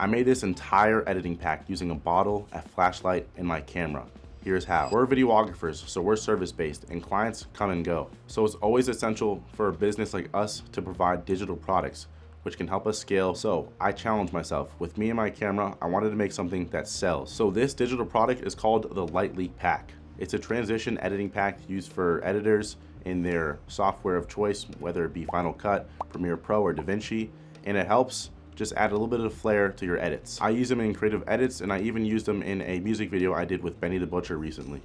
I made this entire editing pack using a bottle, a flashlight, and my camera. Here's how. We're videographers, so we're service-based, and clients come and go. So it's always essential for a business like us to provide digital products, which can help us scale. So I challenged myself. With me and my camera, I wanted to make something that sells. So this digital product is called the Light Leak Pack. It's a transition editing pack used for editors in their software of choice, whether it be Final Cut, Premiere Pro, or DaVinci, and it helps just add a little bit of flair to your edits. I use them in creative edits, and I even used them in a music video I did with Benny the Butcher recently.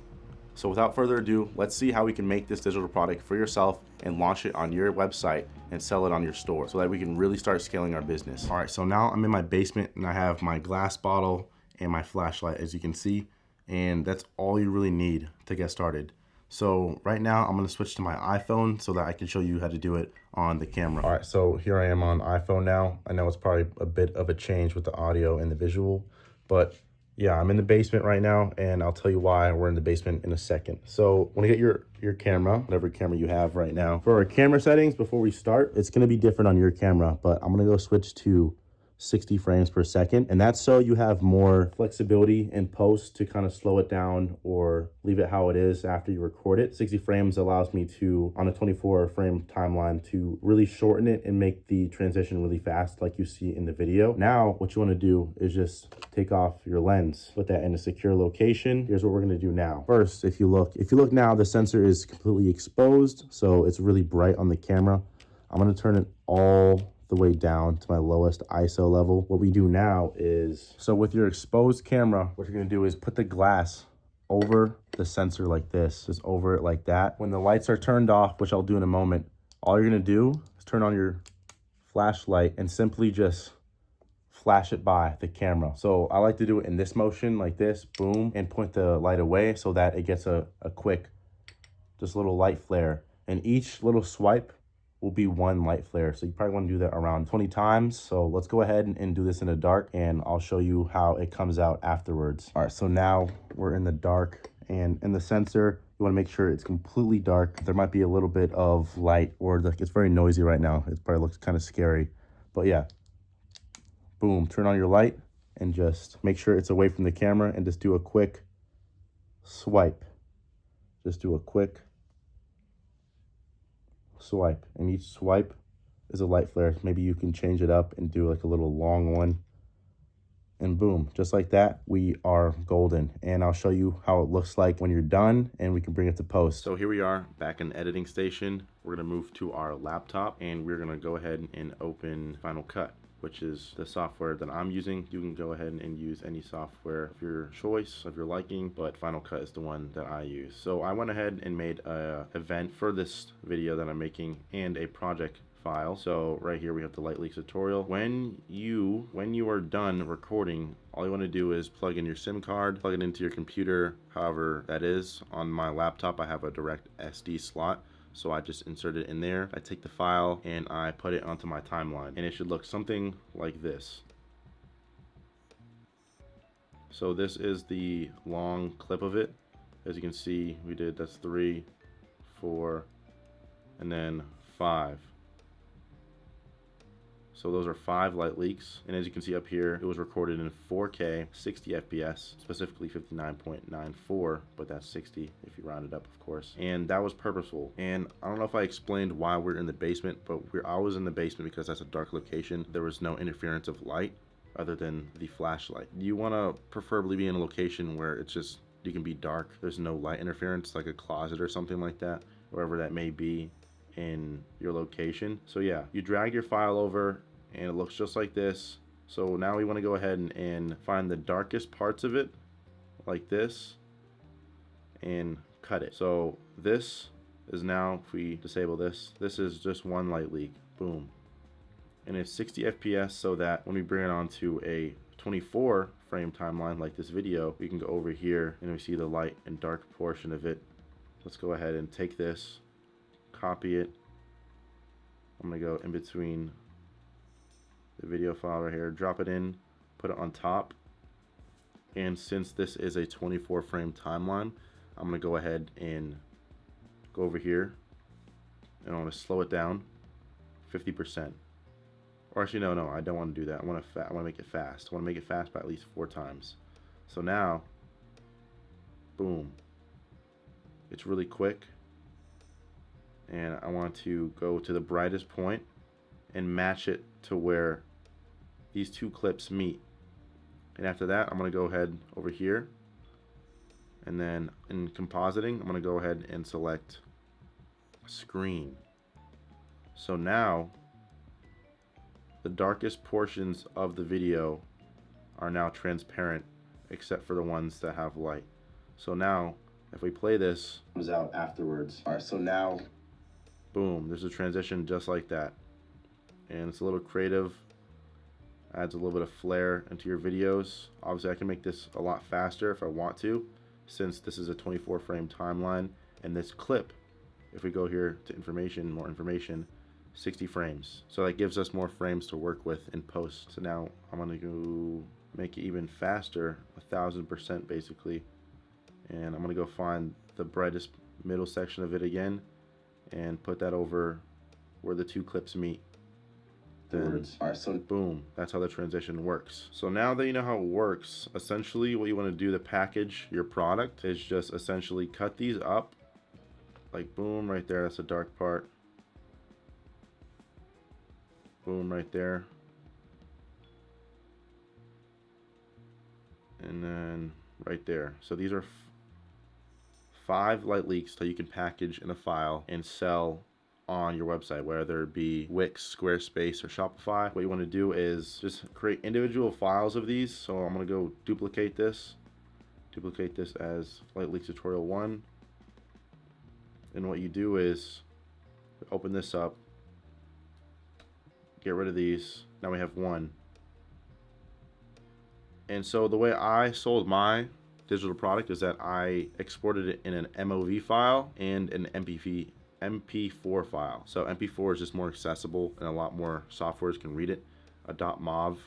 So without further ado, let's see how we can make this digital product for yourself and launch it on your website and sell it on your store so that we can really start scaling our business. All right, so now I'm in my basement and I have my glass bottle and my flashlight, as you can see, and that's all you really need to get started. So right now I'm gonna switch to my iPhone so that I can show you how to do it on the camera. All right, so here I am on iPhone now. I know it's probably a bit of a change with the audio and the visual, but yeah, I'm in the basement right now, and I'll tell you why we're in the basement in a second. So when you get your camera, whatever camera you have right now, for our camera settings, before we start, it's gonna be different on your camera, but I'm gonna go switch to 60 frames per second, and that's so you have more flexibility in post to kind of slow it down or leave it how it is after you record it. 60 frames allows me to, on a 24 frame timeline, to really shorten it and make the transition really fast like you see in the video. Now what you want to do is just take off your lens, put that in a secure location. Here's what we're going to do now. First, if you look now, the sensor is completely exposed, so it's really bright on the camera. I'm going to turn it all the way down to my lowest ISO level. What we do now is, so with your exposed camera, what you're gonna do is put the glass over the sensor like this, just over it like that. When the lights are turned off, which I'll do in a moment, all you're gonna do is turn on your flashlight and simply just flash it by the camera. So I like to do it in this motion like this, boom, and point the light away so that it gets a quick, just little light flare. And each little swipe will be one light flare. So you probably want to do that around 20 times. So let's go ahead and do this in the dark, and I'll show you how it comes out afterwards. All right, so now we're in the dark, and in the sensor, you want to make sure it's completely dark. There might be a little bit of light, or it's very noisy right now. It probably looks kind of scary, but yeah, boom, turn on your light and just make sure it's away from the camera and just do a quick swipe. Just do a quick swipe, and each swipe is a light flare. Maybe you can change it up and do like a little long one, and boom, just like that, we are golden. And I'll show you how it looks like when you're done, and we can bring it to post. So here we are back in editing station. We're gonna move to our laptop, and we're gonna go ahead and open Final Cut, which is the software that I'm using. You can go ahead and use any software of your choice, of your liking, but Final Cut is the one that I use. So I went ahead and made an event for this video that I'm making and a project file. So right here we have the Light Leak tutorial. When you are done recording, all you want to do is plug in your SIM card, plug it into your computer, however that is. On my laptop I have a direct SD slot, so I just insert it in there. I take the file and I put it onto my timeline, and it should look something like this. So this is the long clip of it. As you can see, that's 3, 4, and then 5. So those are 5 light leaks, and as you can see up here, it was recorded in 4K, 60 FPS, specifically 59.94, but that's 60 if you round it up, of course. And that was purposeful. And I don't know if I explained why we're in the basement, but I was in the basement because that's a dark location. There was no interference of light other than the flashlight. You want to preferably be in a location where it's just, you can be dark. There's no light interference, like a closet or something like that, wherever that may be in your location. So yeah, you drag your file over and it looks just like this. So now we want to go ahead and find the darkest parts of it like this and cut it. So this is now, if we disable this is just one light leak, boom. And it's 60 FPS, so that when we bring it onto a 24 frame timeline like this video, we can go over here and we see the light and dark portion of it. Let's go ahead and take this, copy it. I'm gonna go in between the video file right here, drop it in, put it on top. And since this is a 24 frame timeline, I'm gonna go ahead and go over here and I want to slow it down 50%, Or actually, no, I don't want to do that. I want to make it fast. I want to make it fast by at least 4 times. So now, boom, it's really quick. And I want to go to the brightest point and match it to where these two clips meet. And after that, I'm going to go ahead over here. And then in compositing, I'm going to go ahead and select screen. So now, the darkest portions of the video are now transparent, except for the ones that have light. So now, if we play this, it comes out afterwards. All right, so now, boom, there's a transition just like that. And it's a little creative, adds a little bit of flair into your videos. Obviously, I can make this a lot faster if I want to, since this is a 24 frame timeline. And this clip, if we go here to information, more information, 60 frames. So that gives us more frames to work with in post. So now I'm gonna go make it even faster, 1000% basically. And I'm gonna go find the brightest middle section of it again and put that over where the two clips meet. Then, alright, so boom, that's how the transition works. So now that you know how it works, essentially what you want to do to package your product is just essentially cut these up, like boom, right there, that's the dark part. Boom, right there. And then right there. So these are 5 light leaks that you can package in a file and sell on your website, whether it be Wix, Squarespace, or Shopify. What you want to do is just create individual files of these. So I'm going to go duplicate this as light leaks tutorial 1. And what you do is open this up, get rid of these. Now we have 1. And so the way I sold my digital product is that I exported it in an MOV file and an MP4 file. So MP4 is just more accessible and a lot more softwares can read it. A .mov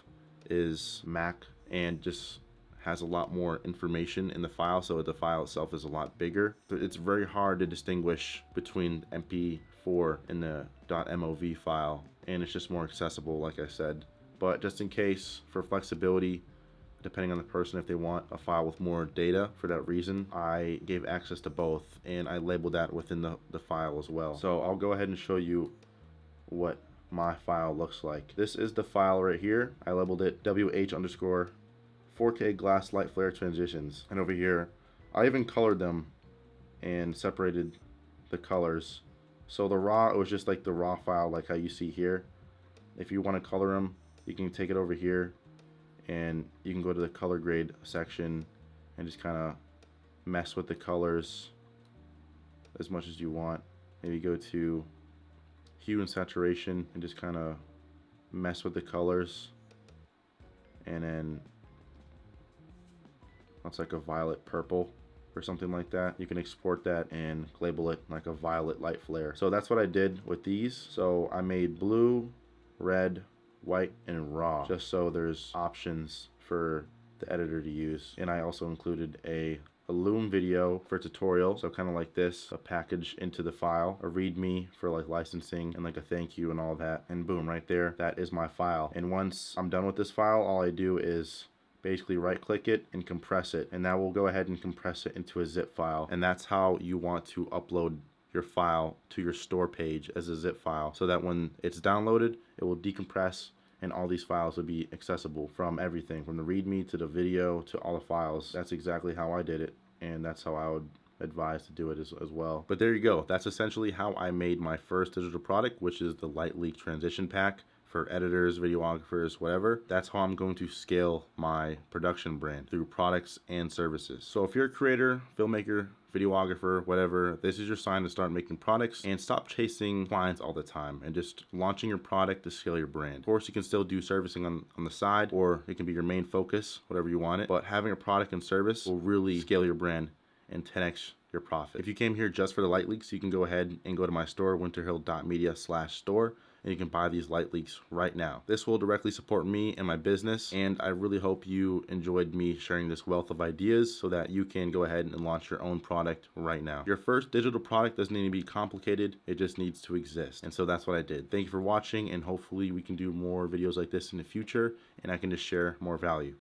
is Mac and just has a lot more information in the file, so the file itself is a lot bigger. It's very hard to distinguish between MP4 and the .mov file, and it's just more accessible, like I said. But just in case, for flexibility, depending on the person, if they want a file with more data for that reason, I gave access to both, and I labeled that within the file as well. So I'll go ahead and show you what my file looks like. This is the file right here. I labeled it WH_ 4K glass light flare transitions. And over here, I even colored them and separated the colors. So the raw, it was just like the raw file, like how you see here. If you want to color them, you can take it over here and you can go to the color grade section and just kind of mess with the colors as much as you want. Maybe go to hue and saturation and just kind of mess with the colors, and then it's like a violet purple or something like that. You can export that and label it like a violet light flare. So that's what I did with these. So I made blue, red, white, and raw, just so there's options for the editor to use. And I also included a Loom video for tutorial, so kind of like this, a package into the file, a readme for like licensing and like a thank you and all that, and boom, right there, that is my file. And once I'm done with this file, all I do is basically right click it and compress it, and that will go ahead and compress it into a zip file. And that's how you want to upload your file to your store page, as a zip file, so that when it's downloaded, it will decompress and all these files will be accessible, from everything from the readme to the video to all the files. That's exactly how I did it, and that's how I would advise to do it as well. But there you go, that's essentially how I made my first digital product, which is the light leak transition pack for editors, videographers, whatever. That's how I'm going to scale my production brand, through products and services. So if you're a creator, filmmaker, videographer, whatever, this is your sign to start making products and stop chasing clients all the time and just launching your product to scale your brand. Of course, you can still do servicing on the side, or it can be your main focus, whatever you want it, but having a product and service will really scale your brand and 10x your profit. If you came here just for the light leaks, you can go ahead and go to my store, winterhill.media/store, and you can buy these light leaks right now. This will directly support me and my business, and I really hope you enjoyed me sharing this wealth of ideas so that you can go ahead and launch your own product right now. Your first digital product doesn't need to be complicated, it just needs to exist. And so that's what I did. Thank you for watching, and hopefully we can do more videos like this in the future and I can just share more value.